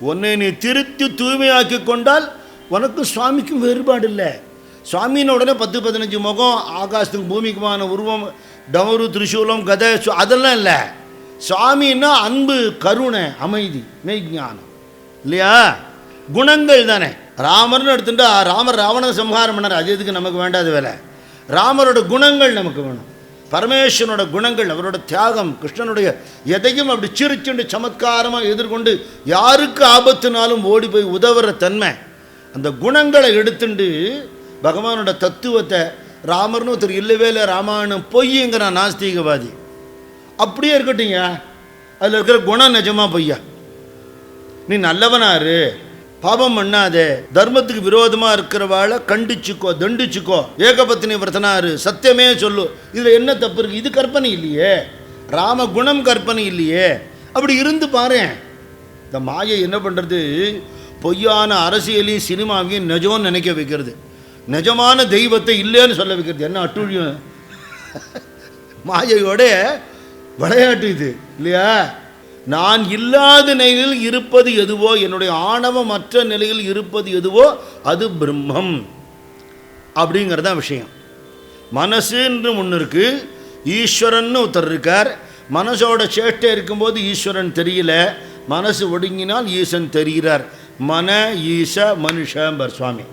உன்னை நீ திருத்தி தூய்மையாக்கி கொண்டால் உனக்கு சுவாமிக்கும் வேறுபாடு இல்லை. சுவாமின்னு உடனே 10-15 முகம், ஆகாசத்துக்கு பூமிக்குமான உருவம், டமரு திரிசூலம், கதை, அதெல்லாம் இல்லை. சுவாமின்னா அன்பு, கருணை, அமைதி, மெய்ஞானம் இல்லையா? குணங்கள் தானே. ராமர்னு எடுத்துட்டா ராமர் ராவண சம்ஹாரம் பண்ணார், அது எதுக்கு நமக்கு வேண்டாத வேலை. ராமரோட குணங்கள் நமக்கு வேணும். பரமேஸ்வரனோட குணங்கள், அவரோட தியாகம், கிருஷ்ணனுடைய எதையும் அப்படி சிரிச்சுண்டு சமத்காரமாக எதிர்கொண்டு யாருக்கு ஆபத்துனாலும் ஓடி போய் உதவுற தன்மை, அந்த குணங்களை எடுத்துண்டு பகவானோட தத்துவத்தை ராமர்னு ஒருத்தர் இல்லவே இல்லை, ராமாயணம் பொய்யுங்கிற நாஸ்திகவாதி. அப்படியே இருக்கட்டுங்க, அதில் இருக்கிற குணம் நிஜமாக பொய்யா? நீ நல்லவனாரு, பாபம் பண்ணாதே, தர்மத்துக்கு விரோதமாக இருக்கிறவாளை கண்டிச்சுக்கோ, தண்டிச்சுக்கோ, ஏகபத்தினி விரதனாரு, சத்தியமே சொல்லு, இதில் என்ன தப்பு இருக்குது? இது கற்பனை இல்லையே, ராம குணம் கற்பனை இல்லையே. அப்படி இருந்து பாரு. இந்த மாயை என்ன பண்ணுறது? பொய்யான அரசியலையும் சினிமாவையும் நிஜம்னு நினைக்க வைக்கிறது, நிஜமான தெய்வத்தை இல்லைன்னு சொல்ல வைக்கிறது. என்ன அட்டுழியம்! மாயையோட விளையாட்டு இது இல்லையா? நான் இல்லாத நிலையில் இருப்பது எதுவோ, என்னுடைய ஆணவமற்ற நிலையில் இருப்பது எதுவோ அது பிரம்மம் அப்படிங்கிறதான் விஷயம். மனசுன்னு ஒன்று இருக்கு, ஈஸ்வரன் ஒருத்தர் இருக்கார். மனசோட சேட்டை இருக்கும்போது ஈஸ்வரன் தெரியல, மனசு ஒடுங்கினால் ஈசன் தெரிகிறார். மன ஈச மனுஷம்பர் சுவாமி.